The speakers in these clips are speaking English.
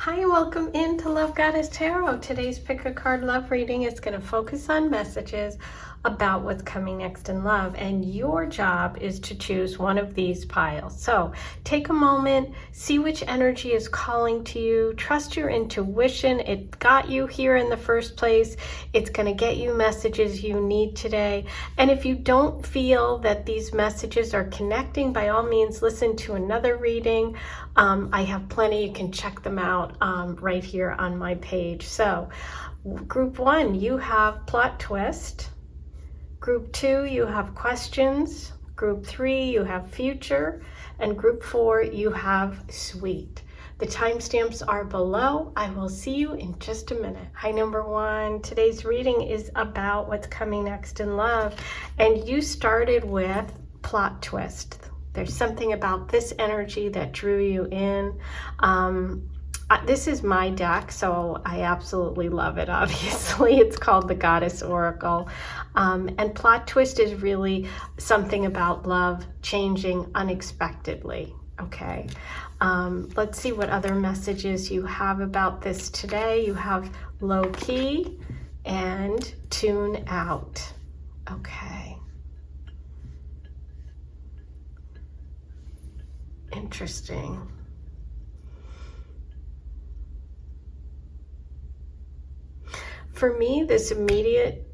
Hi, and welcome into Love Goddess Tarot. Today's pick a card love reading is going to focus on messages about what's coming next in love, and your job is to choose one of these piles. So take a moment, see which energy is calling to you, trust your intuition. It got you here in the first place. It's going to get you messages you need today. And if you don't feel that these messages are connecting, by all means listen to another reading. I have plenty. You can check them out right here on my page. So group 1, you have plot twist. Group 2, you have questions. Group 3, you have future. And group 4, you have sweet. The timestamps are below. I will see you in just a minute. Hi, number 1. Today's reading is about what's coming next in love. And you started with plot twist. There's something about this energy that drew you in. This is my deck, so I absolutely love it, obviously. It's called the Goddess Oracle. And plot twist is really something about love changing unexpectedly, okay? Let's see what other messages you have about this today. You have low key and tune out, okay. Interesting. For me, this immediate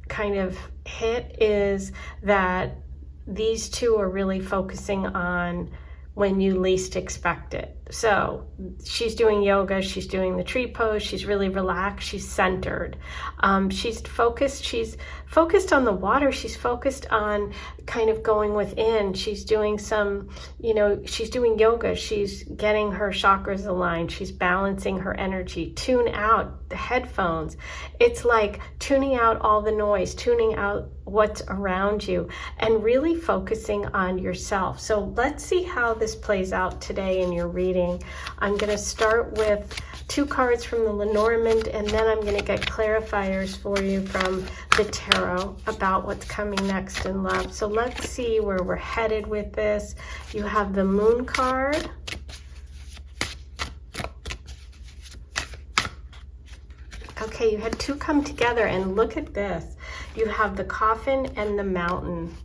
kind of hit is that these two are really focusing on when you least expect it. So she's doing yoga, she's doing the tree pose, she's really relaxed, she's centered. She's focused on the water, she's focused on kind of going within. She's doing some, she's doing yoga, she's getting her chakras aligned, she's balancing her energy. Tune out the headphones. It's like tuning out all the noise, tuning out what's around you, and really focusing on yourself. So let's see how this plays out today in your reading. I'm going to start with 2 cards from the Lenormand, and then I'm going to get clarifiers for you from the tarot about what's coming next in love. So let's see where we're headed with this. You have the Moon card. Okay, you had 2 come together, and look at this. You have the Coffin and the Mountain.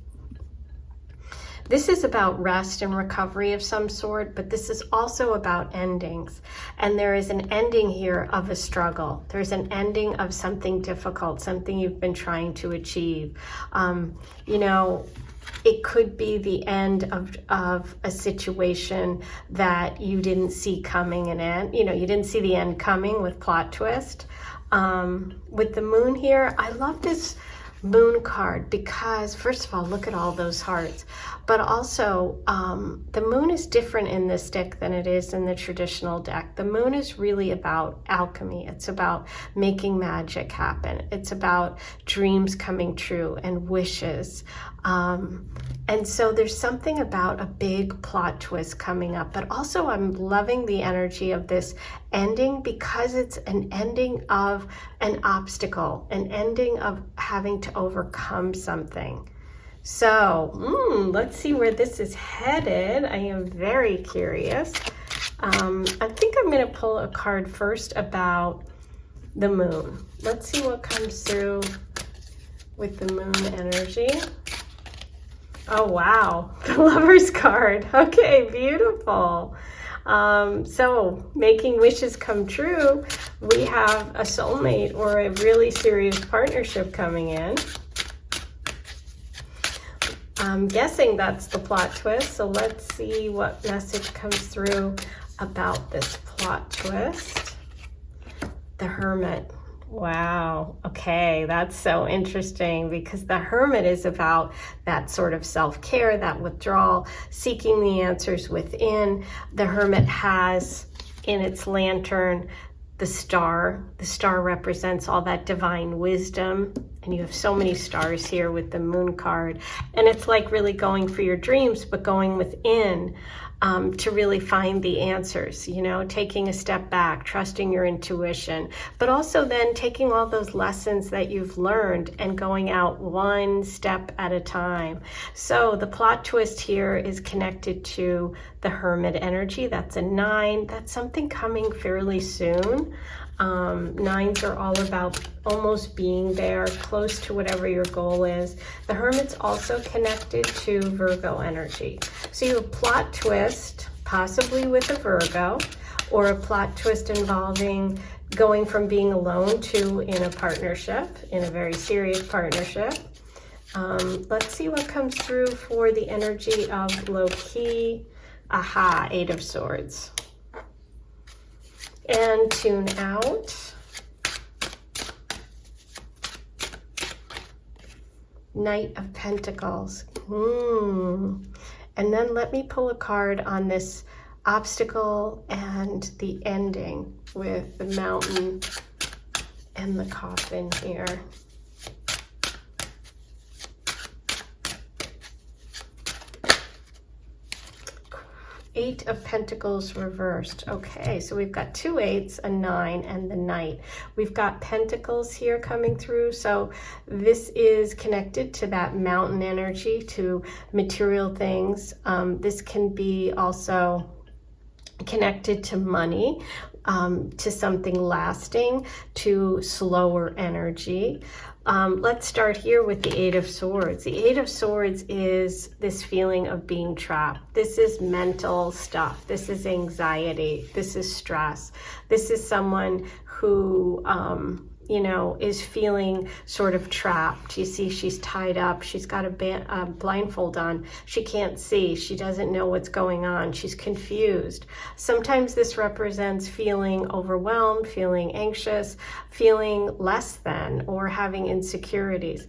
This is about rest and recovery of some sort, but this is also about endings. And there is an ending here of a struggle. There's an ending of something difficult, something you've been trying to achieve. It could be the end of a situation that you didn't see coming and end. You didn't see the end coming with plot twist. With the Moon here, I love this Moon card because, first of all, look at all those hearts, but also the Moon is different in this deck than it is in the traditional deck. The Moon is really about alchemy. It's about making magic happen. It's about dreams coming true and wishes. And so there's something about a big plot twist coming up, but also I'm loving the energy of this ending because it's an ending of an obstacle, an ending of having to overcome something. So let's see where this is headed. I am very curious. I think I'm going to pull a card first about the Moon. Let's see what comes through with the Moon energy. Oh, wow. The Lover's card. Okay, beautiful. So making wishes come true, we have a soulmate or a really serious partnership coming in. I'm guessing that's the plot twist. So let's see what message comes through about this plot twist. The Hermit. Wow. Okay, that's so interesting because the Hermit is about that sort of self-care, that withdrawal, seeking the answers within. The Hermit has in its lantern the star. The star represents all that divine wisdom And you have so many stars here with the moon card. And it's like really going for your dreams, but going within to really find the answers, you know, taking a step back, trusting your intuition, but also then taking all those lessons that you've learned and going out one step at a time. So the plot twist here is connected to the Hermit energy. That's a 9. That's something coming fairly soon. 9s are all about almost being there, close to whatever your goal is. The Hermit's also connected to Virgo energy. So you have a plot twist, possibly with a Virgo, or a plot twist involving going from being alone to in a partnership, in a very serious partnership. Let's see what comes through for the energy of low-key. Aha, 8 of Swords. And tune out. Knight of Pentacles. And then let me pull a card on this obstacle and the ending with the Mountain and the Coffin here. 8 of Pentacles reversed. Okay, so we've got 2 8s, a 9, and the Knight. We've got Pentacles here coming through, so this is connected to that mountain energy, to material things. This can be also connected to money, to something lasting, to slower energy. Let's start here with the 8 of Swords. The 8 of Swords is this feeling of being trapped. This is mental stuff. This is anxiety. This is stress. This is someone who, you know, is feeling sort of trapped. You see, she's tied up. She's got a blindfold on. She can't see. She doesn't know what's going on. She's confused. Sometimes this represents feeling overwhelmed, feeling anxious, feeling less than, or having insecurities.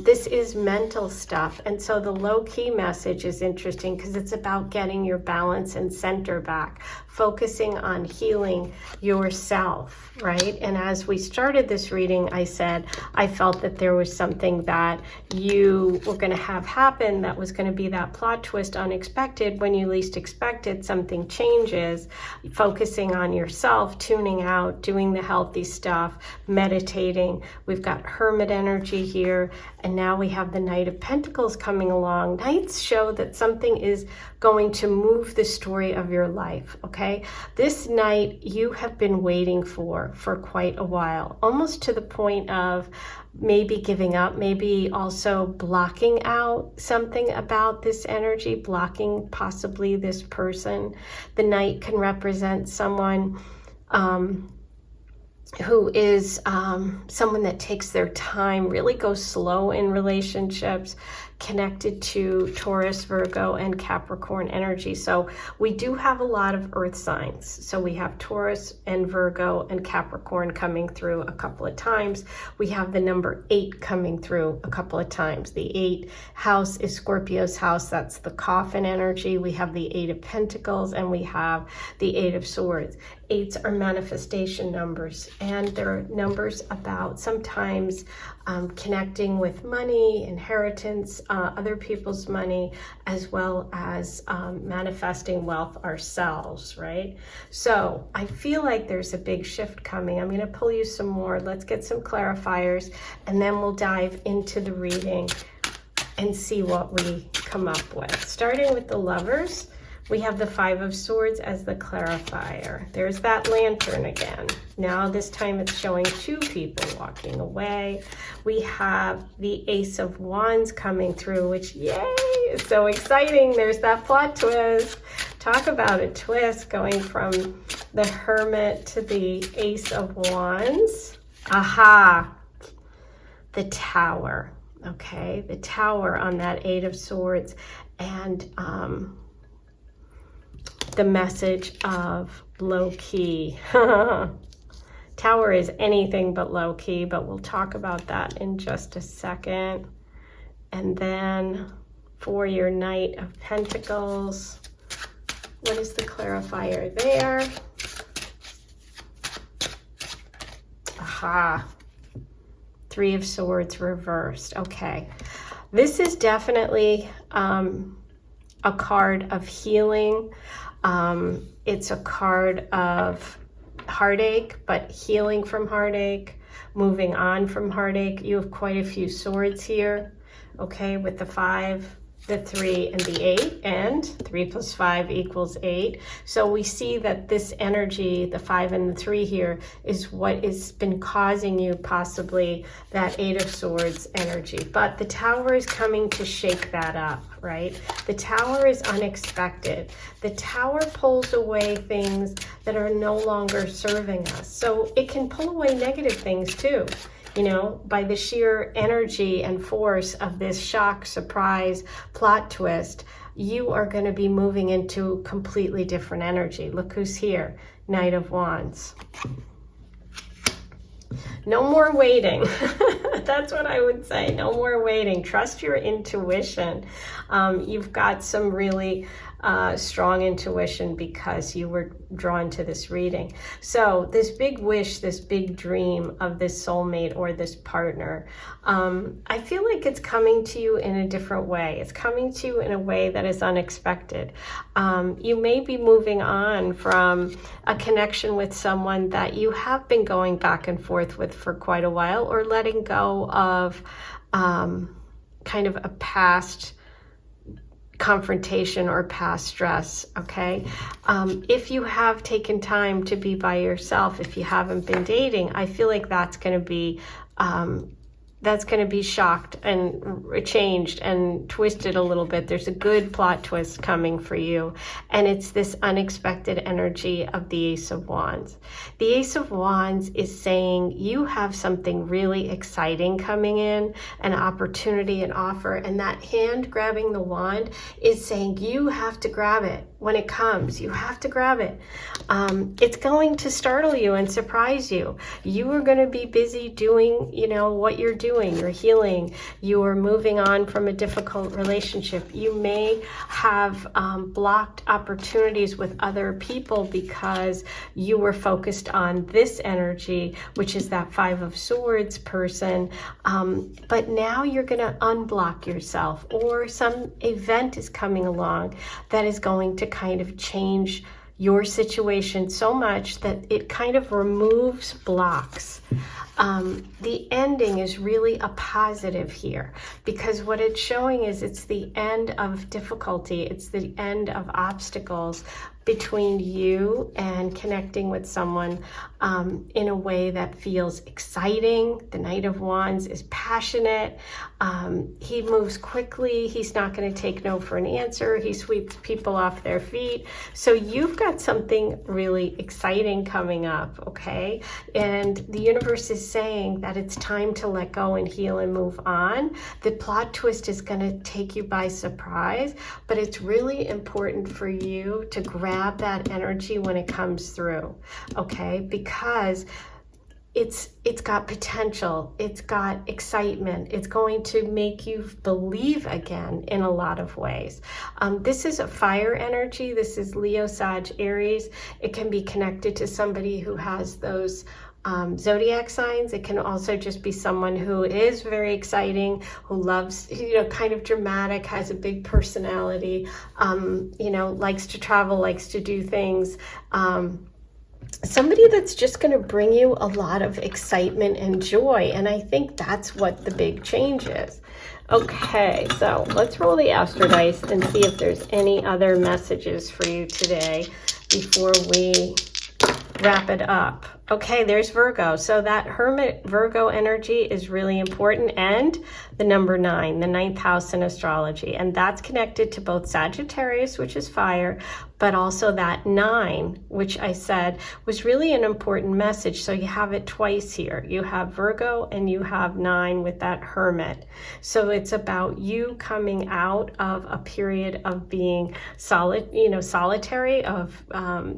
This is mental stuff. And so the low-key message is interesting because it's about getting your balance and center back, focusing on healing yourself, right? And as we started this reading, I said I felt that there was something that you were going to have happen that was going to be that plot twist, unexpected. When you least expect it, something changes. Focusing on yourself, tuning out, doing the healthy stuff, meditating. We've got Hermit energy here, and now we have the Knight of Pentacles coming along. Knights show that something is going to move the story of your life, okay? This night you have been waiting for quite a while, almost to the point of maybe giving up, maybe also blocking out something about this energy, blocking possibly this person. The Knight can represent someone who is someone that takes their time, really goes slow in relationships, connected to Taurus, Virgo, and Capricorn energy. So we do have a lot of earth signs. So we have Taurus and Virgo and Capricorn coming through a couple of times. We have the number 8 coming through a couple of times. The 8th house is Scorpio's house. That's the coffin energy. We have the 8 of Pentacles, and we have the 8 of Swords. 8s are manifestation numbers, and they're numbers about sometimes connecting with money, inheritance, other people's money, as well as manifesting wealth ourselves, right? So I feel like there's a big shift coming. I'm going to pull you some more. Let's get some clarifiers, and then we'll dive into the reading and see what we come up with. Starting with the Lovers, we have the 5 of Swords as the clarifier. There's that lantern again. Now this time it's showing 2 people walking away. We have the Ace of Wands coming through, which, yay, is so exciting. There's that plot twist. Talk about a twist, going from the Hermit to the Ace of Wands. Aha, the Tower. Okay, the Tower on that 8 of Swords. And the message of low-key. Tower is anything but low-key, but we'll talk about that in just a second. And then for your Knight of Pentacles, what is the clarifier there? Three of Swords reversed. Okay. This is definitely a card of healing. It's a card of heartache, but healing from heartache, moving on from heartache. You have quite a few swords here, okay, with the 5, the 3, and the 8, and 3 plus 5 equals 8. So we see that this energy, the 5 and the 3 here, is what has been causing you possibly that 8 of Swords energy. But the Tower is coming to shake that up, right? The Tower is unexpected. The Tower pulls away things that are no longer serving us. So it can pull away negative things too. You know, by the sheer energy and force of this shock, surprise, plot twist, you are going to be moving into completely different energy. Look who's here, Knight of Wands. No more waiting. That's what I would say. No more waiting. Trust your intuition. You've got some really strong intuition because you were drawn to this reading. So this big wish, this big dream of this soulmate or this partner, I feel like it's coming to you in a different way. It's coming to you in a way that is unexpected. You may be moving on from a connection with someone that you have been going back and forth with for quite a while, or letting go of kind of a past confrontation or past stress, okay? If you have taken time to be by yourself, if you haven't been dating, I feel like that's going to be shocked and changed and twisted a little bit. There's a good plot twist coming for you. And it's this unexpected energy of the Ace of Wands. The Ace of Wands is saying you have something really exciting coming in, an opportunity, an offer. And that hand grabbing the wand is saying you have to grab it. When it comes, you have to grab it. It's going to startle you and surprise you. You are going to be busy doing, you know, what you're doing. You're healing. You are moving on from a difficult relationship. You may have blocked opportunities with other people because you were focused on this energy, which is that 5 of Swords person. But now you're going to unblock yourself, or some event is coming along that is going to kind of change your situation so much that it kind of removes blocks. The ending is really a positive here, because what it's showing is it's the end of difficulty. It's the end of obstacles between you and connecting with someone in a way that feels exciting. The Knight of Wands is passionate. He moves quickly. He's not going to take no for an answer. He sweeps people off their feet. So you've got something really exciting coming up, okay? And the universe is saying that it's time to let go and heal and move on. The plot twist is going to take you by surprise, but it's really important for you to grab that energy when it comes through, okay? Because it's got potential, it's got excitement, it's going to make you believe again in a lot of ways. This is a fire energy. This is Leo, Sag, Aries. It can be connected to somebody who has those zodiac signs. It can also just be someone who is very exciting, who loves, you know, kind of dramatic, has a big personality, you know, likes to travel, likes to do things. Somebody that's just going to bring you a lot of excitement and joy. And I think that's what the big change is. Okay, so let's roll the Astro Dice and see if there's any other messages for you today before we wrap it up. Okay, there's Virgo. So that Hermit Virgo energy is really important, and the number 9, the 9th house in astrology. And that's connected to both Sagittarius, which is fire, but also that 9, which I said was really an important message. So you have it twice here. You have Virgo and you have 9 with that Hermit. So it's about you coming out of a period of being solitary, of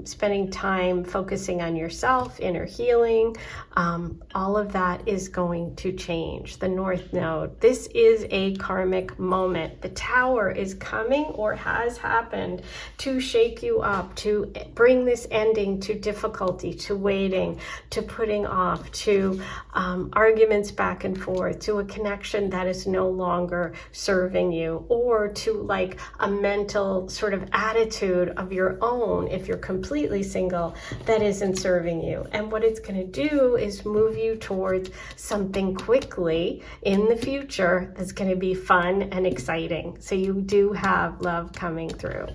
spending time focusing on yourself in inner healing. All of that is going to change. The North Node. This is a karmic moment. The Tower is coming or has happened to shake you up, to bring this ending to difficulty, to waiting, to putting off, to arguments back and forth, to a connection that is no longer serving you, or to like a mental sort of attitude of your own, if you're completely single, that isn't serving you. And what it's going to do is move you towards something quickly in the future that's going to be fun and exciting. So you do have love coming through.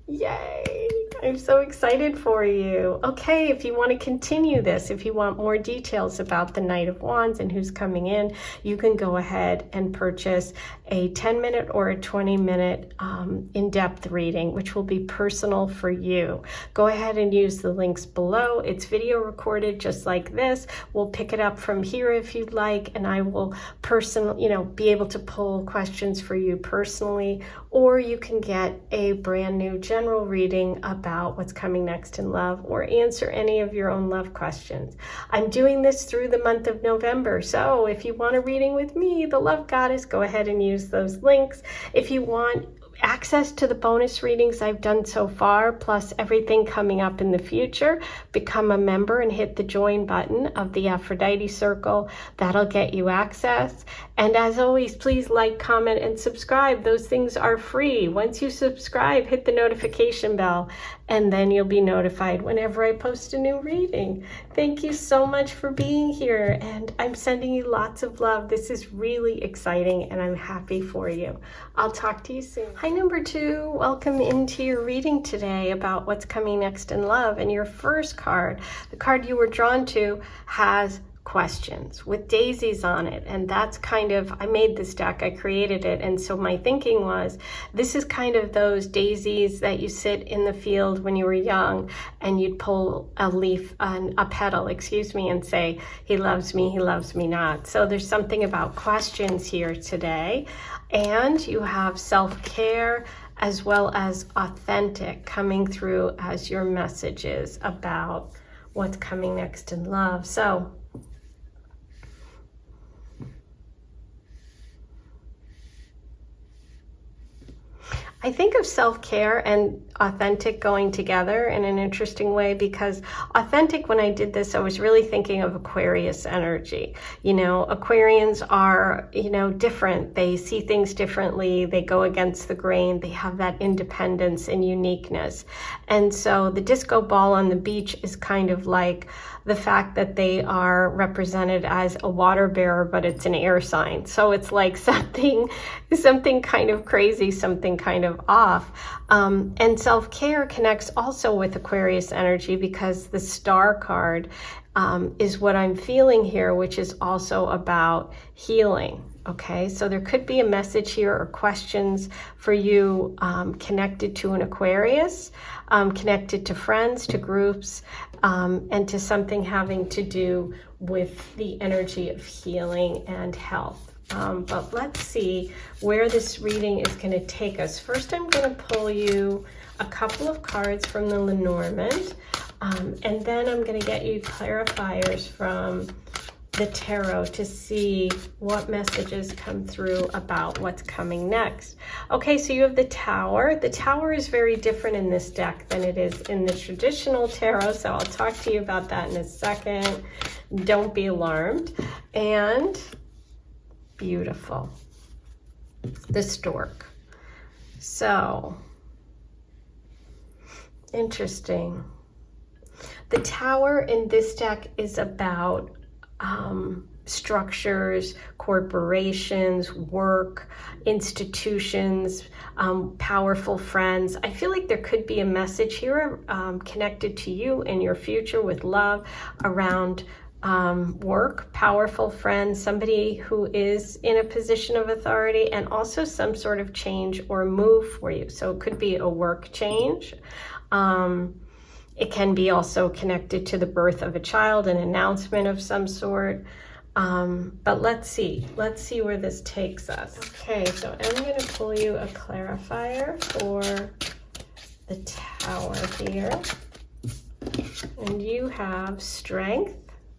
Yay! I'm so excited for you. Okay, if you want to continue this, if you want more details about the Knight of Wands and who's coming in, you can go ahead and purchase a 10-minute or a 20-minute in-depth reading, which will be personal for you. Go ahead and use the links below. It's video recorded just like this. We'll pick it up from here if you'd like, and I will be able to pull questions for you personally, or you can get a brand new general reading about what's coming next in love, or answer any of your own love questions. I'm doing this through the month of November, so if you want a reading with me, the Love Goddess, go ahead and use those links. If you want access to the bonus readings I've done so far, plus everything coming up in the future, become a member and hit the join button of the Aphrodite Circle. That'll get you access. And as always, please like, comment, and subscribe. Those things are free. Once you subscribe, hit the notification bell, and then you'll be notified whenever I post a new reading. Thank you so much for being here, and I'm sending you lots of love. This is really exciting, and I'm happy for you. I'll talk to you soon. Hi, number 2. Welcome into your reading today about what's coming next in love. And your first card, the card you were drawn to, has questions with daisies on it. And that's kind of, I made this deck, I created it. And so my thinking was, this is kind of those daisies that you sit in the field when you were young and you'd pull a leaf, a petal, and say, he loves me not. So there's something about questions here today. And you have self-care as well as authentic coming through as your messages about what's coming next in love. So I think of self-care and authentic going together in an interesting way, because authentic, when I did this, I was really thinking of Aquarius energy. Aquarians are, different. They see things differently. They go against the grain. They have that independence and uniqueness. And so the disco ball on the beach is kind of like the fact that they are represented as a water bearer, but it's an air sign. So it's like something kind of crazy, something kind of off. And self-care connects also with Aquarius energy, because the star card is what I'm feeling here, which is also about healing. Okay, so there could be a message here or questions for you connected to an Aquarius, connected to friends, to groups, and to something having to do with the energy of healing and health. But let's see where this reading is going to take us. First, I'm going to pull you a couple of cards from the Lenormand, and then I'm going to get you clarifiers from the tarot to see what messages come through about what's coming next. Okay, so you have the Tower. The Tower is very different in this deck than it is in the traditional tarot, so I'll talk to you about that in a second. Don't be alarmed. And beautiful, the Stork. So interesting. The Tower in this deck is about structures, corporations, work, institutions, powerful friends. I feel like there could be a message here connected to you in your future with love around work, powerful friends, somebody who is in a position of authority, and also some sort of change or move for you. So it could be a work change. It can be also connected to the birth of a child, an announcement of some sort. But let's see where this takes us. Okay, so I'm going to pull you a clarifier for the Tower here. And you have Strength,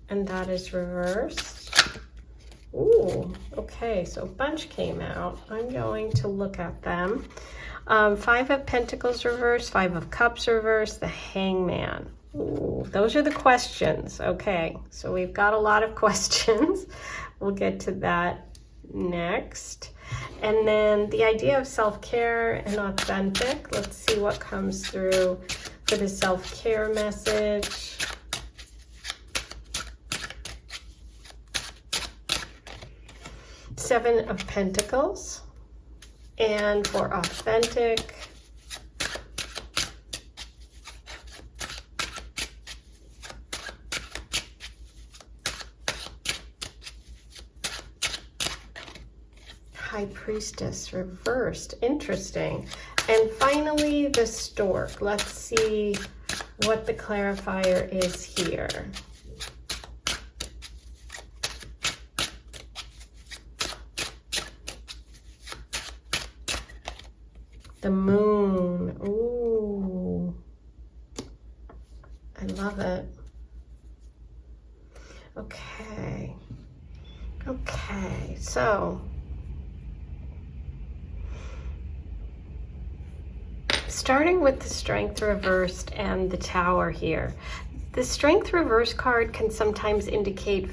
and that is reversed. Ooh, okay, so a bunch came out. I'm going to look at them. 5 of Pentacles reversed, 5 of Cups reversed, the Hangman. Ooh, those are the questions. Okay, so we've got a lot of questions. We'll get to that next. And then the idea of self-care and authentic. Let's see what comes through for the self-care message. Seven of Pentacles. And for authentic, High Priestess reversed. Interesting. And finally, the Stork. Let's see what the clarifier is here. The Moon. Ooh. I love it. Okay. Okay, so starting with the Strength reversed and the Tower here. The Strength reverse card can sometimes indicate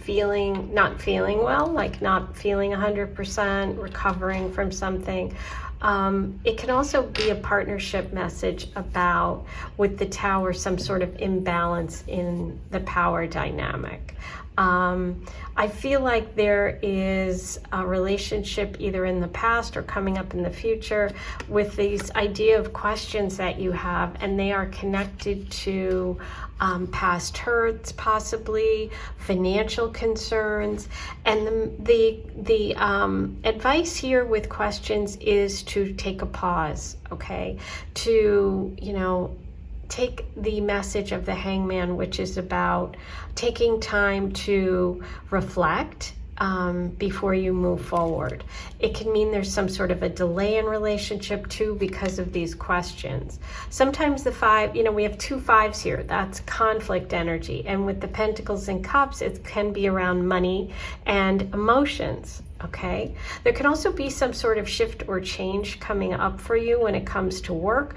not feeling well, like not feeling 100%, recovering from something. It can also be a partnership message about, with the Tower, some sort of imbalance in the power dynamic. I feel like there is a relationship either in the past or coming up in the future with these idea of questions that you have, and they are connected to past hurts, possibly financial concerns. And the advice here with questions is to take a pause, okay? To, take the message of the Hangman, which is about taking time to reflect before you move forward. It can mean there's some sort of a delay in relationship too because of these questions. Sometimes the 5, we have 2 5s here. That's conflict energy. And with the Pentacles and Cups, it can be around money and emotions. Okay, there can also be some sort of shift or change coming up for you when it comes to work,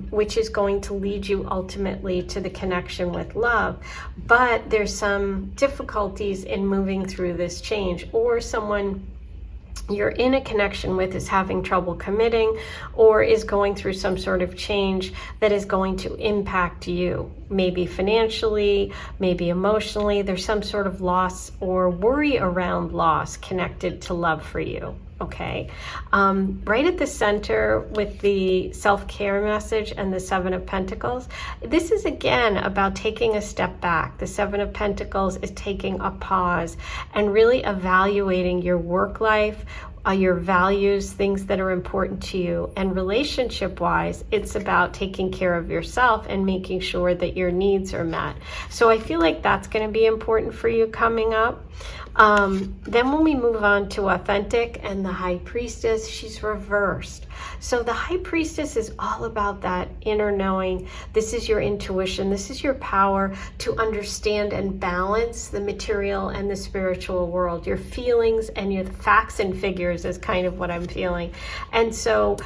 which is going to lead you ultimately to the connection with love. But there's some difficulties in moving through this change, or someone you're in a connection with is having trouble committing or is going through some sort of change that is going to impact you, maybe financially, maybe emotionally. There's some sort of loss or worry around loss connected to love for you. Okay, right at the center with the self-care message and the 7 of Pentacles, this is again about taking a step back. The 7 of Pentacles is taking a pause and really evaluating your work life, your values, things that are important to you. And relationship-wise, it's about taking care of yourself and making sure that your needs are met. So I feel like that's going to be important for you coming up. Then when we move on to authentic and the High Priestess, she's reversed. So the High Priestess is all about that inner knowing. This is your intuition. This is your power to understand and balance the material and the spiritual world. Your feelings and your facts and figures is kind of what I'm feeling. And so,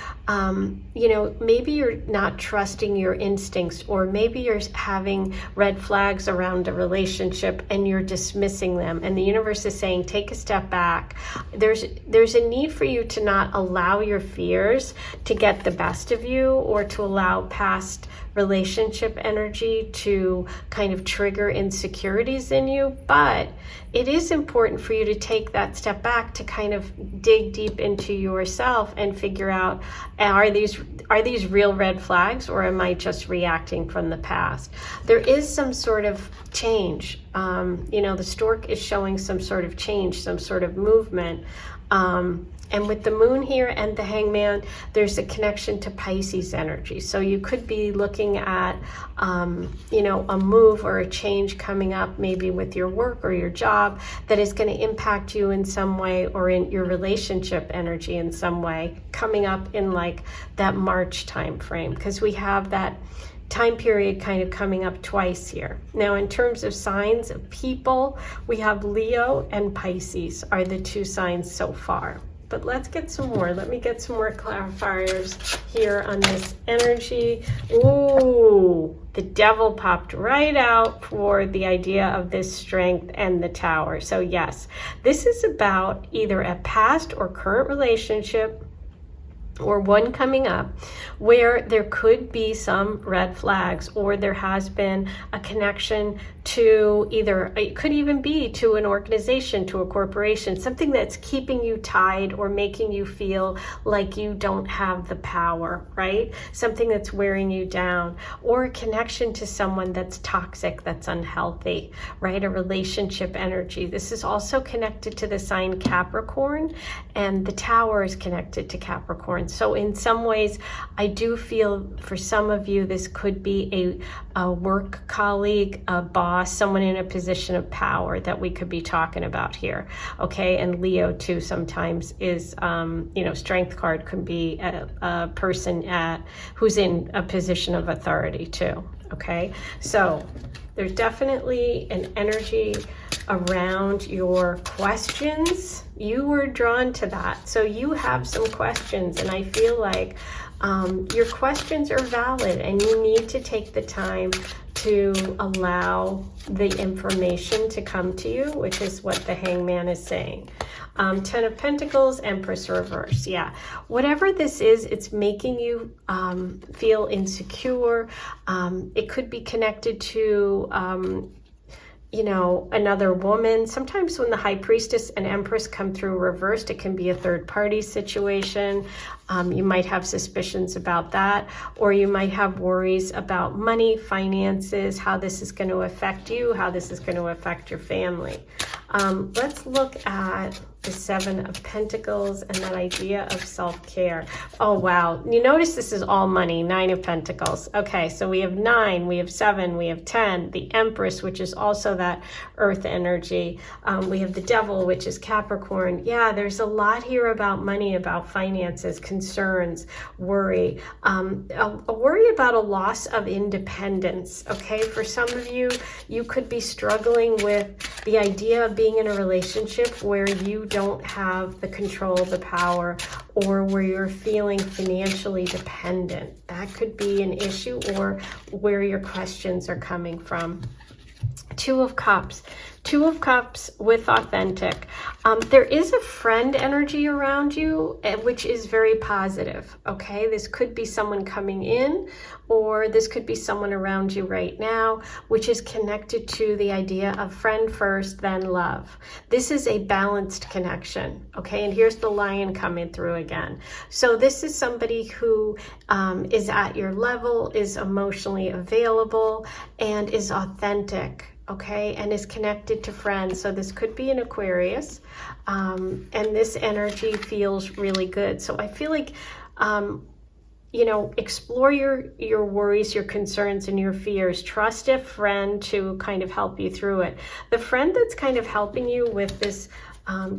maybe you're not trusting your instincts, or maybe you're having red flags around a relationship and you're dismissing them. And the universe is saying, take a step back. There's a need for you to not allow your fears to get the best of you, or to allow past relationship energy to kind of trigger insecurities in you. But it is important for you to take that step back to kind of dig deep into yourself and figure out, are these real red flags, or am I just reacting from the past? There is some sort of change. The Stork is showing some sort of change, some sort of movement. And with the Moon here and the Hangman, there's a connection to Pisces energy. So you could be looking at, a move or a change coming up, maybe with your work or your job, that is going to impact you in some way, or in your relationship energy in some way, coming up in like that March time frame. Because we have that time period kind of coming up twice here. Now, in terms of signs of people, we have Leo and Pisces are the 2 signs so far. But let's get some more. Let me get some more clarifiers here on this energy. Ooh, the Devil popped right out for the idea of this Strength and the Tower. So yes, this is about either a past or current relationship, or one coming up, where there could be some red flags, or there has been a connection to either, it could even be to an organization, to a corporation, something that's keeping you tied or making you feel like you don't have the power, right? Something that's wearing you down, or a connection to someone that's toxic, that's unhealthy, right? A relationship energy. This is also connected to the sign Capricorn, and the Tower is connected to Capricorn. So in some ways, I do feel for some of you, this could be a work colleague, a boss, someone in a position of power that we could be talking about here. Okay. And Leo too, sometimes is, Strength card could be a person who's in a position of authority too. Okay. So there's definitely an energy around your questions. You were drawn to that. So you have some questions, and I feel like your questions are valid, and you need to take the time to allow the information to come to you, which is what the Hangman is saying. 10 of Pentacles, Empress reverse. Yeah, whatever this is, it's making you feel insecure. It could be connected to another woman. Sometimes when the High Priestess and Empress come through reversed, it can be a third party situation. You might have suspicions about that, or you might have worries about money, finances, how this is going to affect you, how this is going to affect your family. Let's look at the 7 of Pentacles and that idea of self-care. Oh, wow. You notice this is all money, 9 of Pentacles. Okay, so we have 9, we have 7, we have 10, the Empress, which is also that earth energy. We have the Devil, which is Capricorn. Yeah, there's a lot here about money, about finances, concerns, worry. A worry about a loss of independence. Okay, for some of you, you could be struggling with the idea of being in a relationship where you don't have the control, the power, or where you're feeling financially dependent. That could be an issue, or where your questions are coming from. 2 of Cups. 2 of Cups with authentic. There is a friend energy around you, which is very positive. Okay, this could be someone coming in, or this could be someone around you right now, which is connected to the idea of friend first, then love. This is a balanced connection. Okay, and here's the Lion coming through again. So this is somebody who is at your level, is emotionally available, and is authentic. Okay, and is connected to friends. So this could be an Aquarius, and this energy feels really good. So I feel like, explore your worries, your concerns, and your fears. Trust a friend to kind of help you through it. The friend that's kind of helping you with this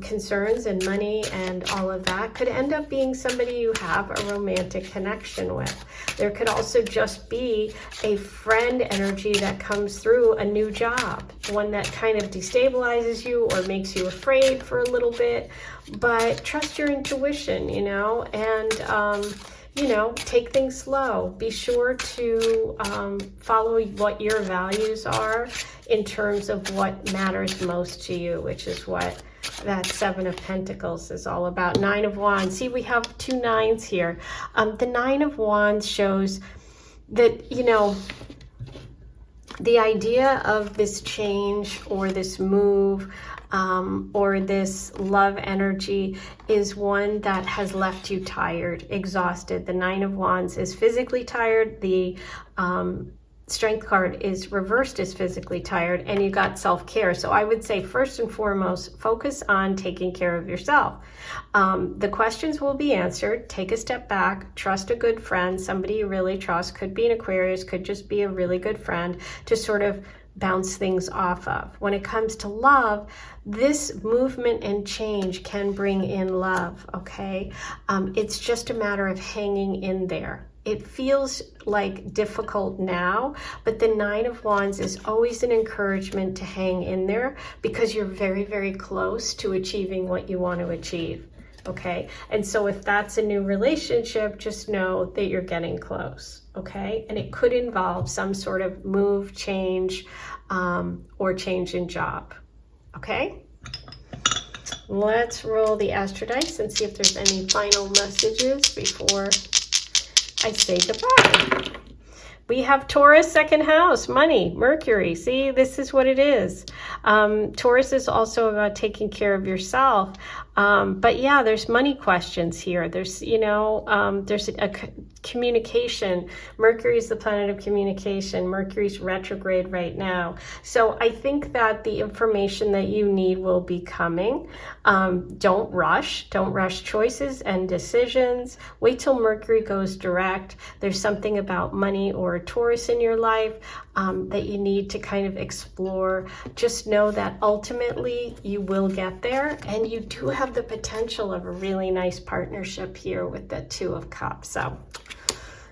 concerns and money and all of that could end up being somebody you have a romantic connection with. There could also just be a friend energy that comes through a new job, one that kind of destabilizes you or makes you afraid for a little bit, but trust your intuition, and take things slow. Be sure to follow what your values are in terms of what matters most to you, which is what that 7 of Pentacles is all about. 9 of Wands. See, we have 2 9s here. The 9 of Wands shows that, the idea of this change or this move or this love energy is one that has left you tired, exhausted. The 9 of Wands is physically tired. The Strength card is reversed as physically tired, and you got self-care. So I would say first and foremost, focus on taking care of yourself. The questions will be answered. Take a step back, trust a good friend, somebody you really trust. Could be an Aquarius, could just be a really good friend, to sort of bounce things off of. When it comes to love, this movement and change can bring in love, okay? It's just a matter of hanging in there. It feels like difficult now, but the Nine of Wands is always an encouragement to hang in there because you're very, very close to achieving what you want to achieve, okay? And so if that's a new relationship, just know that you're getting close, okay? And it could involve some sort of move, change, or change in job, okay? Let's roll the Astro Dice and see if there's any final messages before I say goodbye. We have Taurus, second house, money, Mercury. See, this is what it is. Taurus is also about taking care of yourself. But yeah, there's money questions here. There's, there's a communication. Mercury is the planet of communication. Mercury's retrograde right now. So I think that the information that you need will be coming. Don't rush choices and decisions. Wait till Mercury goes direct. There's something about money or Taurus in your life that you need to kind of explore. Just know that ultimately you will get there, and you do have the potential of a really nice partnership here with the Two of Cups. So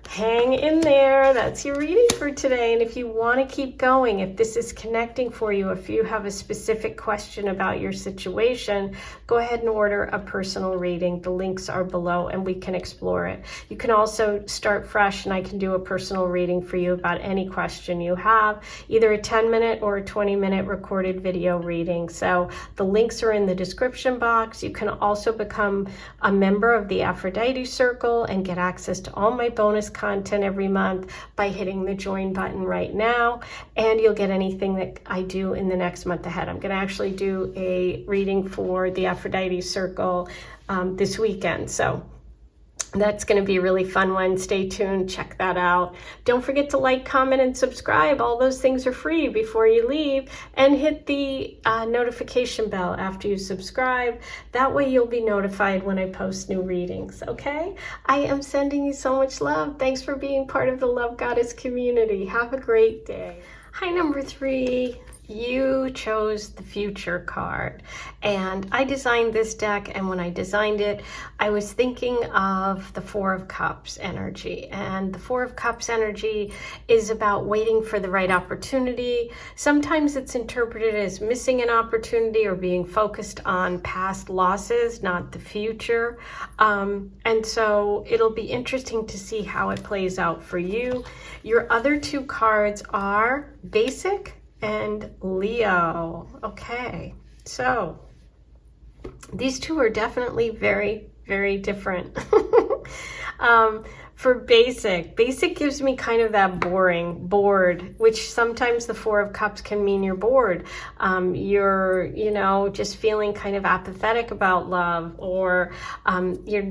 hang in there. That's your reading for today. And if you want to keep going, if this is connecting for you, if you have a specific question about your situation, go ahead and order a personal reading. The links are below and we can explore it. You can also start fresh and I can do a personal reading for you about any question you have, either a 10-minute or a 20-minute recorded video reading. So the links are in the description box. You can also become a member of the Aphrodite Circle and get access to all my bonus content every month by hitting the join button right now, and you'll get anything that I do in the next month ahead. I'm going to actually do a reading for the Aphrodite Circle this weekend, so that's going to be a really fun one. Stay tuned, check that out. Don't forget to like, comment, and subscribe. All those things are free before you leave, and hit the notification bell after you subscribe. That way you'll be notified when I post new readings, okay? I am sending you so much love. Thanks for being part of the Love Goddess community. Have a great day. Hi, number 3. You chose the Future card, and I designed this deck, and when I designed it, I was thinking of the Four of Cups energy, and the Four of Cups energy is about waiting for the right opportunity. Sometimes it's interpreted as missing an opportunity or being focused on past losses, not the future, and so it'll be interesting to see how it plays out for you. Your other two cards are Basic and Leo. Okay, so these two are definitely very, very different. For Basic gives me kind of that bored, which sometimes the Four of Cups can mean you're bored. You're, just feeling kind of apathetic about love, or you're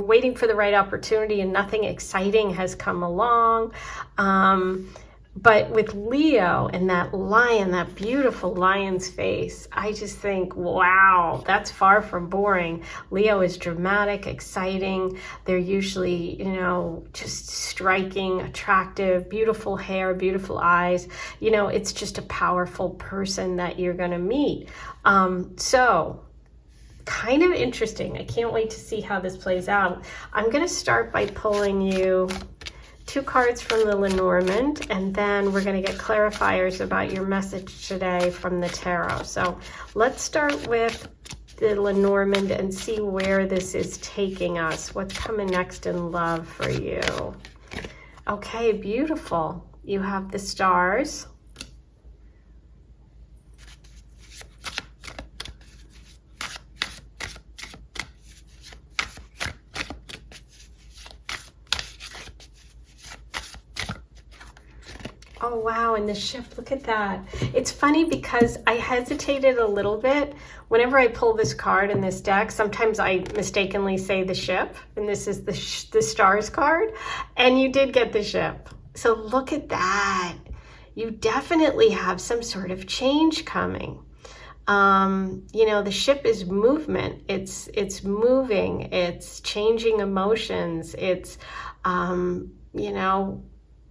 waiting for the right opportunity and nothing exciting has come along. But with Leo and that lion, that beautiful lion's face, I just think, wow, that's far from boring. Leo is dramatic, exciting. They're usually, just striking, attractive, beautiful hair, beautiful eyes. It's just a powerful person that you're going to meet. So kind of interesting. I can't wait to see how this plays out. I'm going to start by pulling you 2 cards from the Lenormand, and then we're going to get clarifiers about your message today from the tarot. So let's start with the Lenormand and see where this is taking us. What's coming next in love for you? Okay, beautiful. You have the stars. Oh, wow, and the ship, look at that. It's funny because I hesitated a little bit. Whenever I pull this card in this deck, sometimes I mistakenly say the ship, and this is the stars card, and you did get the ship. So look at that. You definitely have some sort of change coming. The ship is movement. It's moving. It's changing emotions. It's,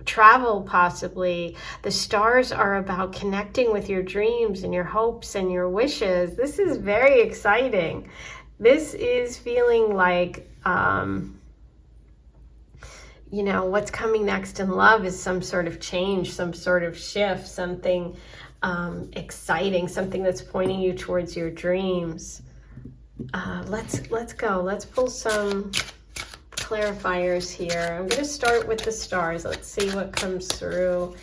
travel possibly. The stars are about connecting with your dreams and your hopes and your wishes. This is very exciting. This is feeling like, you know, what's coming next in love is some sort of change, some sort of shift, something exciting, something that's pointing you towards your dreams. Let's go. Let's pull some clarifiers here. I'm going to start with the stars. Let's see what comes through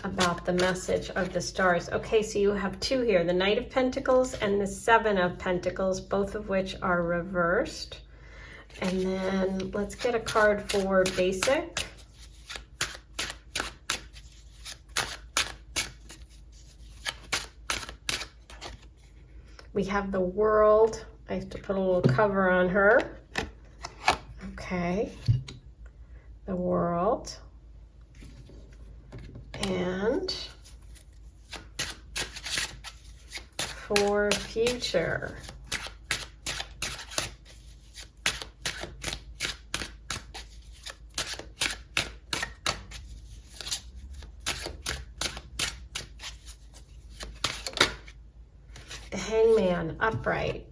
about the message of the stars. Okay, so you have two here, the Knight of Pentacles and the Seven of Pentacles, both of which are reversed. And then let's get a card for basic. We have the World. I have to put a little cover on her. Okay, the World, and for future, the Hangman upright.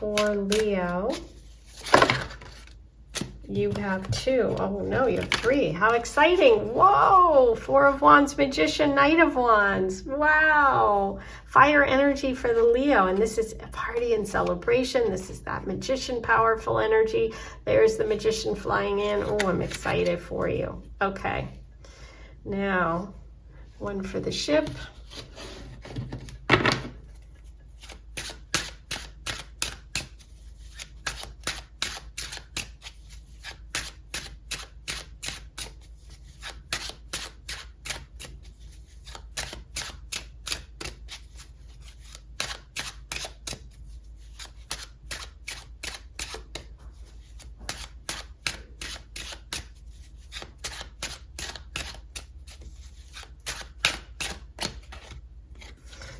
For Leo, you have two. Oh no, you have three. How exciting. Whoa, Four of Wands, Magician, Knight of Wands. Wow. Fire energy for the Leo. And this is a party and celebration. This is that Magician, powerful energy. There's the Magician flying in. Oh, I'm excited for you. Okay. Now, one for the ship.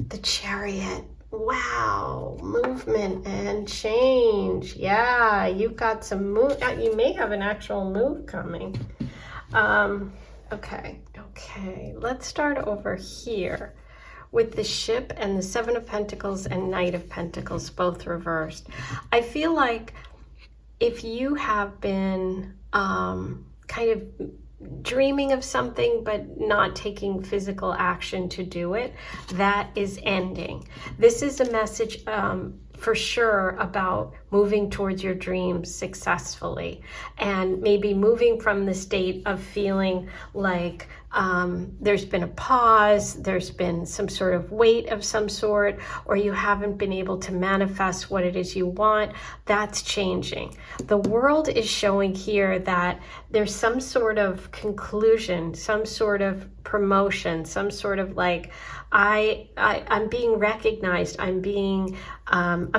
The Chariot. Wow, movement and change. Yeah, you've got some move. You may have an actual move coming. Okay, let's start over here with the ship and the Seven of Pentacles and Knight of Pentacles, both reversed. I feel like if you have been kind of dreaming of something but not taking physical action to do it, that is ending. This is a message for sure about moving towards your dreams successfully, and maybe moving from the state of feeling like there's been a pause, there's been some sort of weight of some sort, or you haven't been able to manifest what it is you want. That's changing. The World is showing here that there's some sort of conclusion, some sort of promotion, some sort of like, I'm being recognized, I'm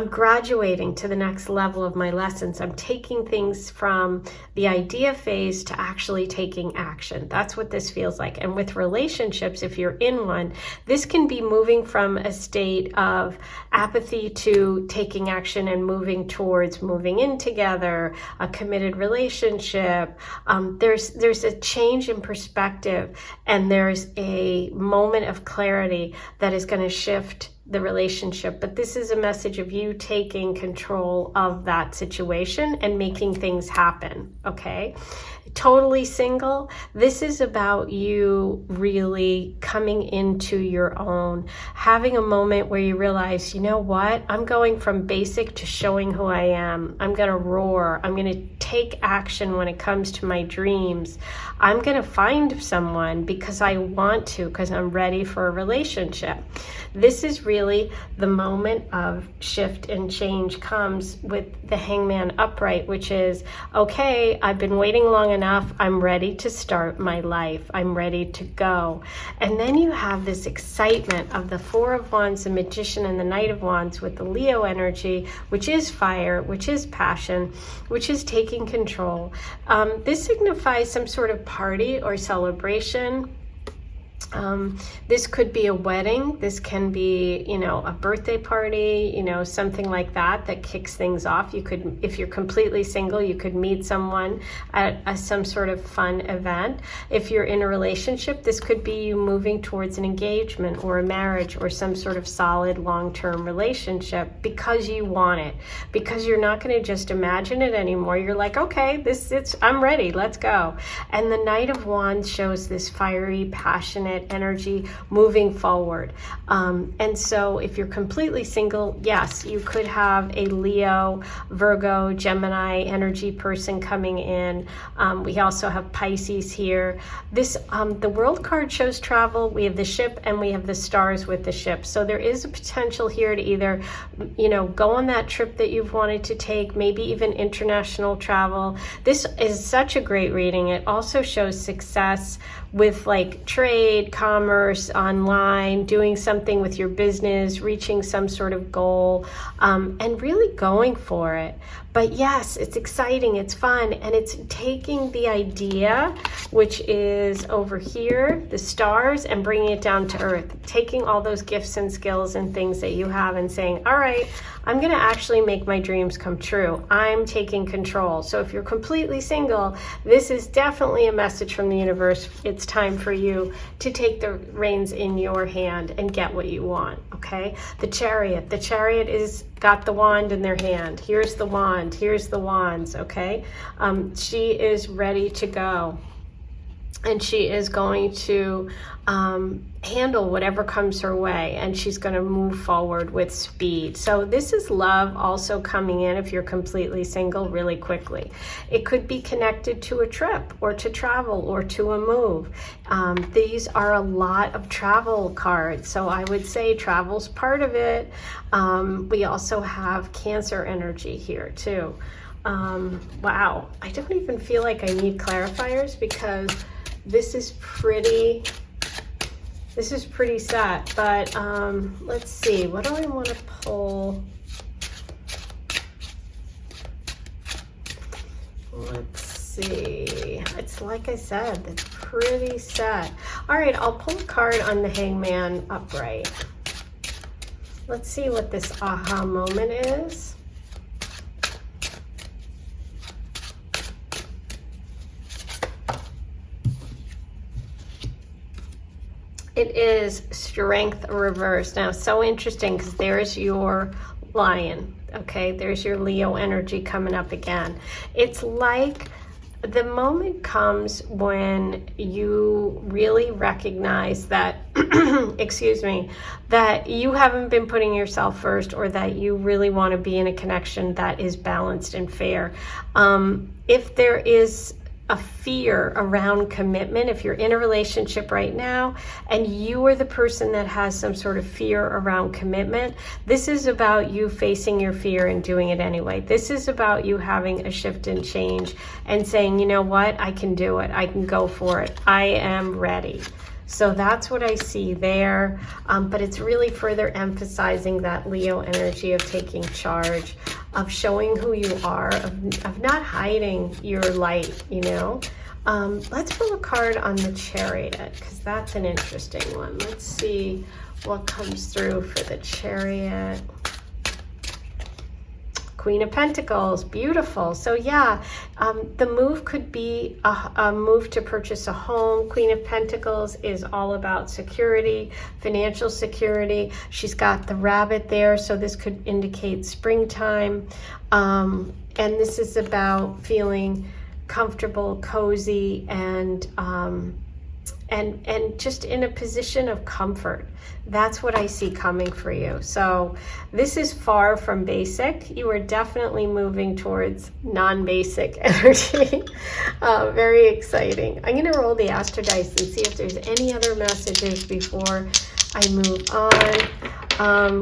graduating to the next level of my lessons. I'm taking things from the idea phase to actually taking action. That's what this feels like. And with relationships, if you're in one, this can be moving from a state of apathy to taking action and moving towards moving in together, a committed relationship. There's a change in perspective, and there's a moment of clarity that is going to shift the relationship. But this is a message of you taking control of that situation and making things happen. Okay, totally single, this is about you really coming into your own, having a moment where you realize, you know what, I'm going from basic to showing who I am. I'm gonna roar. I'm gonna take action when it comes to my dreams. I'm gonna find someone because I want to, because I'm ready for a relationship. This is really the moment of shift and change comes with the Hangman upright, which is, okay, I've been waiting long enough. I'm ready to start my life. I'm ready to go. And then you have this excitement of the Four of Wands, the Magician, and the Knight of Wands with the Leo energy, which is fire, which is passion, which is taking control. This signifies some sort of party or celebration. This could be a wedding. This can be, you know, a birthday party, you know, something like that that kicks things off. You could, if you're completely single, you could meet someone at some sort of fun event. If you're in a relationship, this could be you moving towards an engagement or a marriage or some sort of solid long-term relationship because you want it, because you're not going to just imagine it anymore. You're like, okay, I'm ready, let's go. And the Knight of Wands shows this fiery, passionate energy moving forward. And so if you're completely single, yes, you could have a Leo, Virgo, Gemini energy person coming in. We also have Pisces here. This the World card shows travel. We have the ship and we have the stars with the ship. So there is a potential here to either, you know, go on that trip that you've wanted to take, maybe even international travel. This is such a great reading. It also shows success with like trade, commerce, online, doing something with your business, reaching some sort of goal, and really going for it. But yes, it's exciting, it's fun, and it's taking the idea, which is over here, the stars, and bringing it down to earth, taking all those gifts and skills and things that you have and saying, all right, I'm going to actually make my dreams come true. I'm taking control. So if you're completely single, this is definitely a message from the universe. It's time for you to take the reins in your hand and get what you want, okay? The Chariot is got the wand in their hand. Here's the wand. Here's the wands, okay? She is ready to go. And she is going to handle whatever comes her way, and she's going to move forward with speed. So this is love also coming in if you're completely single really quickly. It could be connected to a trip or to travel or to a move. These are a lot of travel cards, so I would say travel's part of it. We also have Cancer energy here too. Wow, I don't even feel like I need clarifiers because this is pretty set, but let's see, what do I want to pull? Let's see, it's like I said, it's pretty set. All right, I'll pull a card on the Hangman upright. Let's see what this aha moment is. It is Strength reversed. Now, so interesting because there's your Lion, okay? There's your Leo energy coming up again. It's like the moment comes when you really recognize that, excuse me, that you haven't been putting yourself first, or that you really want to be in a connection that is balanced and fair. If there is a fear around commitment, if you're in a relationship right now and you are the person that has some sort of fear around commitment, this is about you facing your fear and doing it anyway. This is about you having a shift and change and saying, you know what, I can do it. I can go for it. I am ready. So that's what I see there, but it's really further emphasizing that Leo energy of taking charge, of showing who you are, of not hiding your light, you know. Let's pull a card on the Chariot, because that's an interesting one. Let's see what comes through for the Chariot. Queen of Pentacles, beautiful. So yeah, the move could be a move to purchase a home. Queen of Pentacles is all about security, financial security. She's got the rabbit there, so this could indicate springtime. And this is about feeling comfortable, cozy, and just in a position of comfort. That's what I see coming for you. So this is far from basic. You are definitely moving towards non-basic energy. Very exciting. I'm going to roll the Astro Dice and see if there's any other messages before I move on.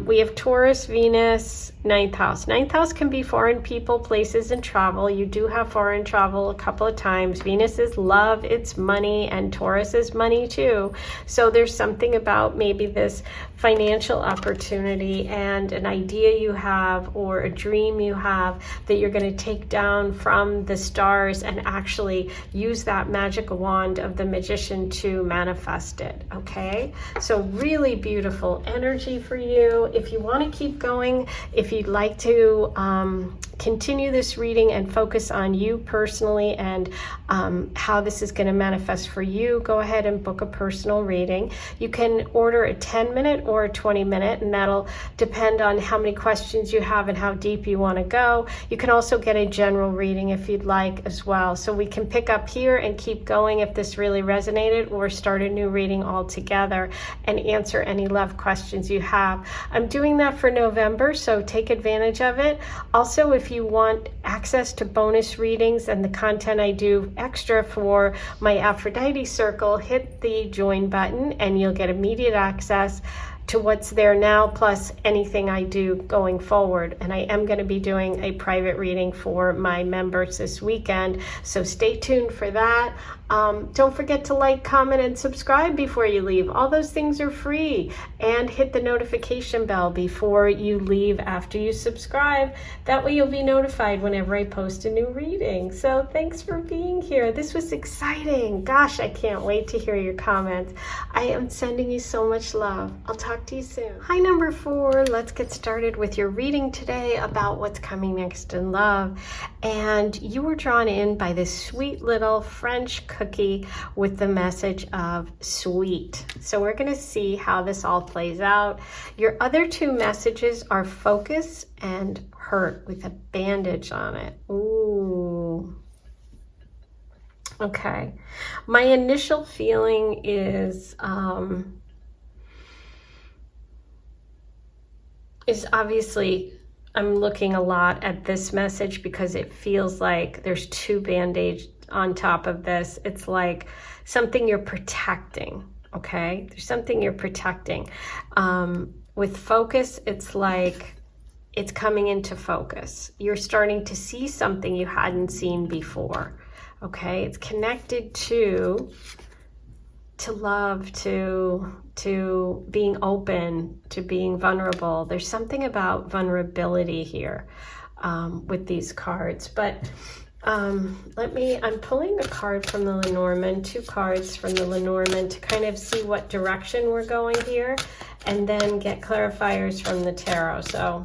We have Taurus, Venus, 9th house. 9th house can be foreign people, places, and travel. You do have foreign travel a couple of times. Venus is love, it's money, and Taurus is money too. So there's something about maybe this financial opportunity and an idea you have or a dream you have that you're going to take down from the stars and actually use that magic wand of the magician to manifest it. Okay, so really beautiful energy for you. If you want to keep going, if you'd like to continue this reading and focus on you personally and how this is going to manifest for you, go ahead and book a personal reading. You can order a 10-minute or a 20-minute, and that'll depend on how many questions you have and how deep you want to go. You can also get a general reading if you'd like as well. So we can pick up here and keep going if this really resonated, or start a new reading altogether and answer any love questions you have. I'm doing that for November, so take advantage of it. Also, if you want access to bonus readings and the content I do extra for my Aphrodite circle, hit the join button and you'll get immediate access to what's there now, plus anything I do going forward. And I am going to be doing a private reading for my members this weekend, so stay tuned for that. Don't forget to like, comment, and subscribe before you leave. All those things are free. And hit the notification bell before you leave after you subscribe. That way you'll be notified whenever I post a new reading. So thanks for being here. This was exciting. Gosh, I can't wait to hear your comments. I am sending you so much love. I'll talk to you soon. Hi, number 4. Let's get started with your reading today about what's coming next in love. And you were drawn in by this sweet little French cookie with the message of sweet. So we're going to see how this all plays out. Your other 2 messages are focus and hurt with a bandage on it. Ooh. Okay. My initial feeling is obviously I'm looking a lot at this message because it feels like there's 2 band-aids on top of this. It's like something you're protecting. Okay, there's something you're protecting. With focus, it's like it's coming into focus. You're starting to see something you hadn't seen before. Okay, it's connected to love, to being open, to being vulnerable. There's something about vulnerability here with these cards. But I'm pulling a card from the Lenormand, 2 cards from the Lenormand to kind of see what direction we're going here, and then get clarifiers from the tarot. So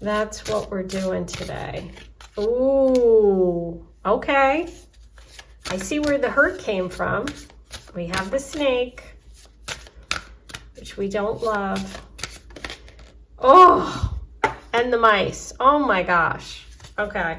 that's what we're doing today. Ooh, okay. I see where the hurt came from. We have the snake, which we don't love. Oh, and the mice. Oh my gosh. Okay.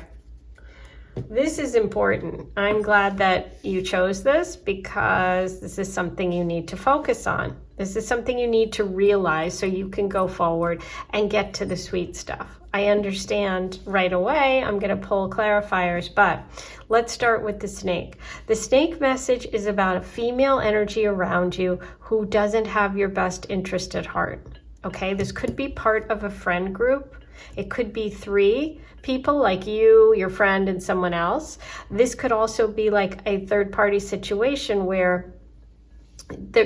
This is important. I'm glad that you chose this because this is something you need to focus on. This is something you need to realize so you can go forward and get to the sweet stuff. I understand right away. I'm going to pull clarifiers, but let's start with the snake. The snake message is about a female energy around you who doesn't have your best interest at heart. Okay, this could be part of a friend group. It could be 3 people like you, your friend, and someone else. This could also be like a third-party situation where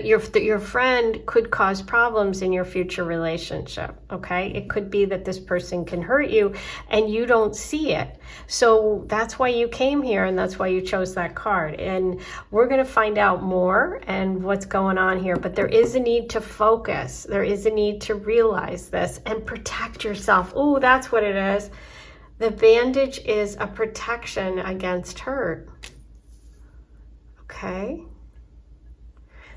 your friend could cause problems in your future relationship. Okay, it could be that this person can hurt you and you don't see it. So that's why you came here, and that's why you chose that card. And we're going to find out more and what's going on here. But there is a need to focus. There is a need to realize this and protect yourself. Ooh, that's what it is. The bandage is a protection against hurt. Okay.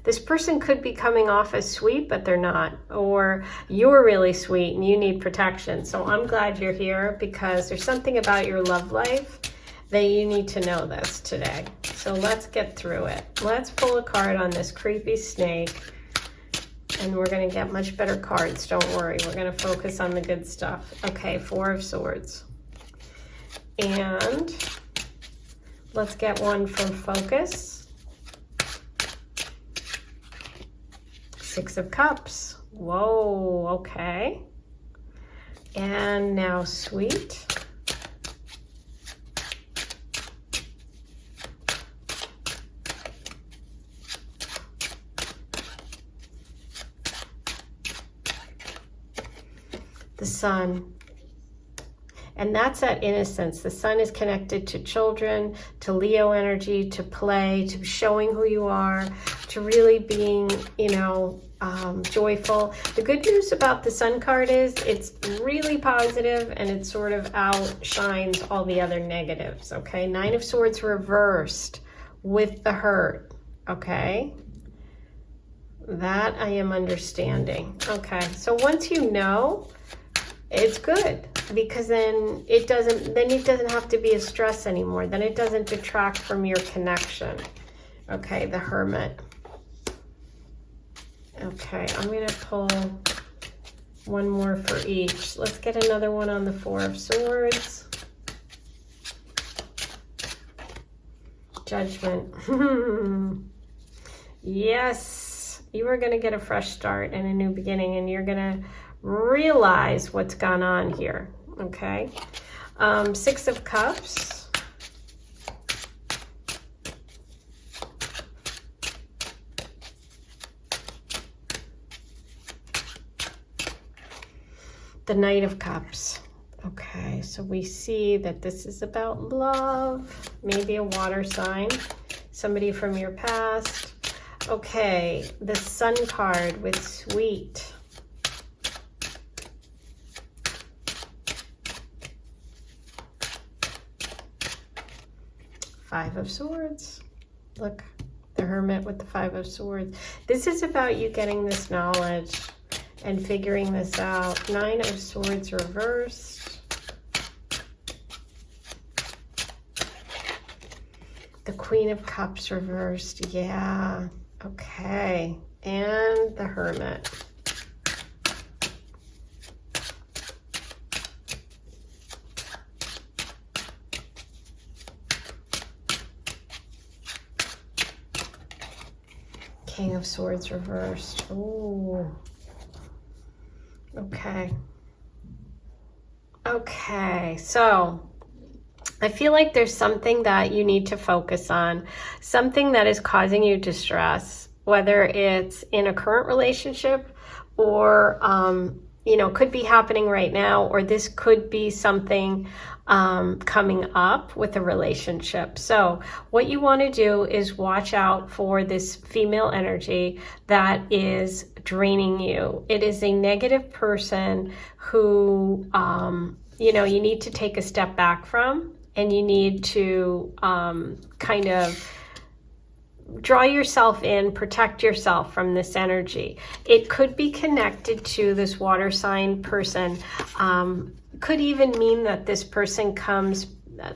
This person could be coming off as sweet, but they're not. Or you're really sweet and you need protection. So I'm glad you're here because there's something about your love life that you need to know this today. So let's get through it. Let's pull a card on this creepy snake. And we're going to get much better cards. Don't worry. We're going to focus on the good stuff. Okay, 4 of Swords. And let's get one for focus. 6 of Cups. Whoa, okay. And now sweet. The sun. And that's that innocence. The sun is connected to children, to Leo energy, to play, to showing who you are, to really being, you know, joyful. The good news about the sun card is it's really positive and it sort of outshines all the other negatives, okay? Nine of Swords reversed with the hurt, okay? That I am understanding. Okay, so once you know, it's good, because then it doesn't have to be a stress anymore. Then it doesn't detract from your connection. Okay, the Hermit. Okay, I'm going to pull one more for each. Let's get another one on the Four of Swords. Judgment. Yes, you are going to get a fresh start and a new beginning, and you're going to realize what's gone on here. Okay, Six of Cups. The Knight of Cups. Okay, so we see that this is about love, maybe a water sign, somebody from your past. Okay, the Sun card with sweet. Five of Swords. Look, the Hermit with the Five of Swords. This is about you getting this knowledge and figuring this out. Nine of Swords reversed. The Queen of Cups reversed. Yeah. Okay. And the Hermit. King of Swords reversed. Ooh. Okay. Okay, so I feel like there's something that you need to focus on, something that is causing you distress, whether it's in a current relationship or, you know, could be happening right now, or this could be something coming up with a relationship. So what you want to do is watch out for this female energy that is draining you. It is a negative person who, you know, you need to take a step back from, and you need to kind of draw yourself in, protect yourself from this energy. It could be connected to this water sign person. Could even mean that this person comes,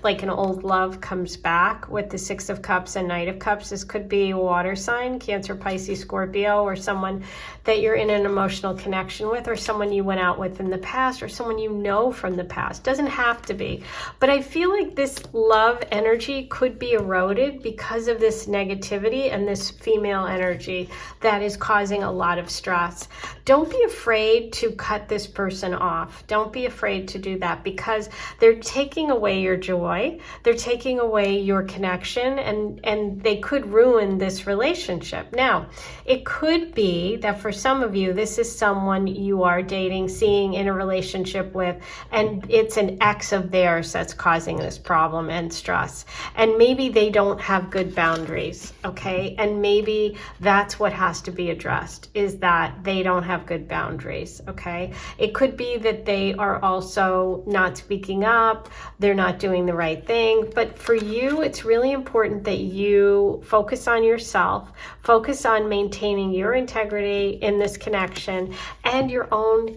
like an old love comes back with the Six of Cups and Knight of Cups. This could be a water sign, Cancer, Pisces, Scorpio, or someone that you're in an emotional connection with, or someone you went out with in the past, or someone you know from the past. Doesn't have to be. But I feel like this love energy could be eroded because of this negativity and this female energy that is causing a lot of stress. Don't be afraid to cut this person off. Don't be afraid to do that, because they're taking away your joy. They're taking away your connection, and they could ruin this relationship. Now, it could be that for some of you, this is someone you are dating, seeing in a relationship with, and it's an ex of theirs that's causing this problem and stress. And maybe they don't have good boundaries, okay? And maybe that's what has to be addressed, is that they don't have good boundaries, okay? It could be that they are also not speaking up, they're not doing the right thing. But for you, it's really important that you focus on yourself, focus on maintaining your integrity in this connection and your own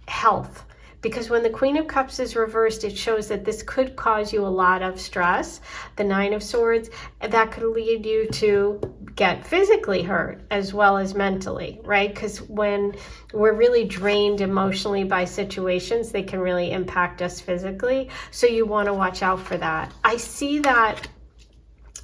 health. Because when the Queen of Cups is reversed, it shows that this could cause you a lot of stress. The Nine of Swords, that could lead you to get physically hurt as well as mentally, right? Because when we're really drained emotionally by situations, they can really impact us physically. So you want to watch out for that. I see that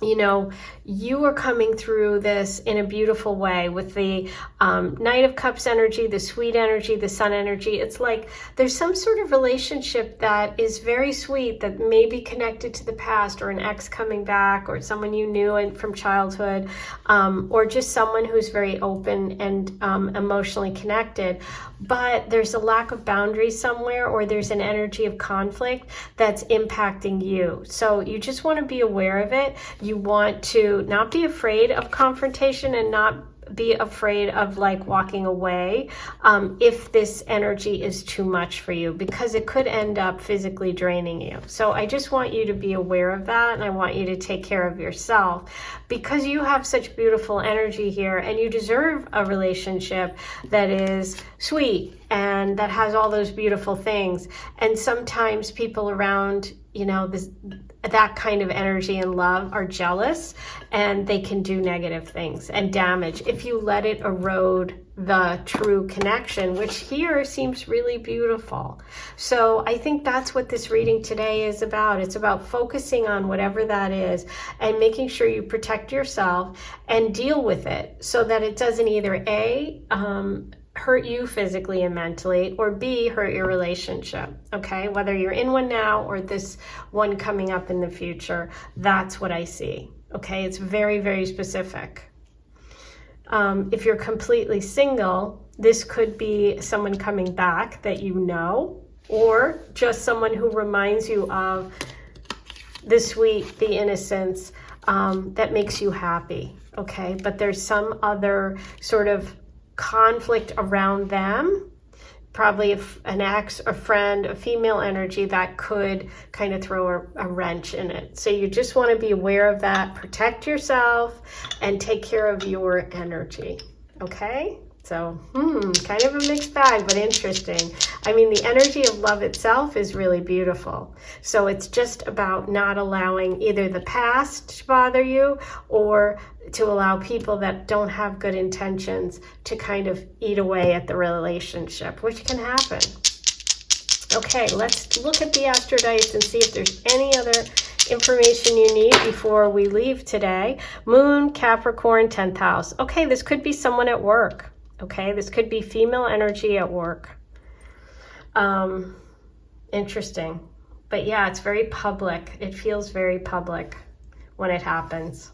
you know, you are coming through this in a beautiful way with the Knight of Cups energy, the sweet energy, the Sun energy. It's like there's some sort of relationship that is very sweet that may be connected to the past, or an ex coming back, or someone you knew from childhood, or just someone who's very open and emotionally connected. But there's a lack of boundaries somewhere, or there's an energy of conflict that's impacting you. So you just want to be aware of it. You want to not be afraid of confrontation and not be afraid of like walking away if this energy is too much for you, because it could end up physically draining you. So I just want you to be aware of that, and I want you to take care of yourself, because you have such beautiful energy here, and you deserve a relationship that is sweet and that has all those beautiful things. And sometimes people around, you know, that kind of energy and love are jealous, and they can do negative things and damage if you let it erode the true connection, which here seems really beautiful. So I think that's what this reading today is about. It's about focusing on whatever that is and making sure you protect yourself and deal with it, so that it doesn't either A, hurt you physically and mentally, or B, hurt your relationship. Okay, whether you're in one now or this one coming up in the future, that's what I see. Okay, it's very, very specific. If you're completely single, this could be someone coming back that you know, or just someone who reminds you of the sweet, the innocence that makes you happy. Okay, but there's some other sort of conflict around them, probably an ex, a friend, a female energy that could kind of throw a wrench in it. So you just want to be aware of that, protect yourself, and take care of your energy. Okay? So, kind of a mixed bag, but interesting. I mean, the energy of love itself is really beautiful. So it's just about not allowing either the past to bother you, or to allow people that don't have good intentions to kind of eat away at the relationship, which can happen. Okay, let's look at the Astro Dice and see if there's any other information you need before we leave today. Moon, Capricorn, 10th house. Okay, this could be someone at work. Okay, this could be female energy at work. Interesting. But yeah, it's very public. It feels very public when it happens,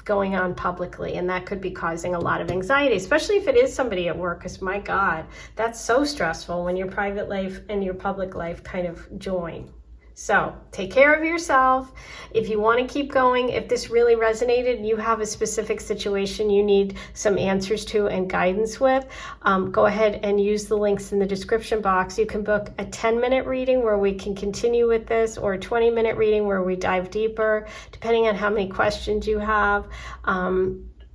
going on publicly, and that could be causing a lot of anxiety, especially if it is somebody at work, because my God, that's so stressful when your private life and your public life kind of join. So take care of yourself. If you want to keep going, if this really resonated and you have a specific situation you need some answers to and guidance with, go ahead and use the links in the description box. You can book a 10-minute reading where we can continue with this, or a 20-minute reading where we dive deeper, depending on how many questions you have.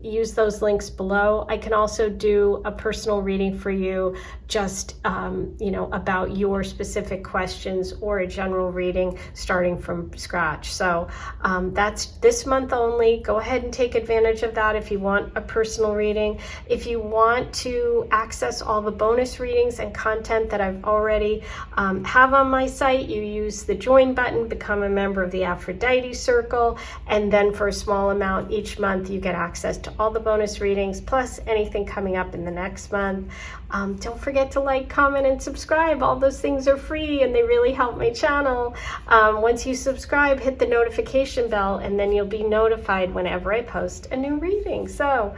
Use those links below. I can also do a personal reading for you, just about your specific questions, or a general reading starting from scratch. So that's this month only. Go ahead and take advantage of that if you want a personal reading. If you want to access all the bonus readings and content that I've already have on my site, you use the join button, become a member of the Aphrodite Circle, and then for a small amount each month you get access to all the bonus readings, plus anything coming up in the next month. Don't forget to like, comment, and subscribe. All those things are free and they really help my channel. Once you subscribe, hit the notification bell, and then you'll be notified whenever I post a new reading. So,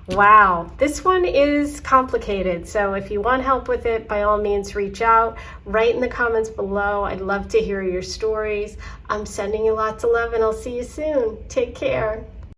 wow, this one is complicated. So if you want help with it, by all means reach out. Write in the comments below. I'd love to hear your stories. I'm sending you lots of love, and I'll see you soon. Take care.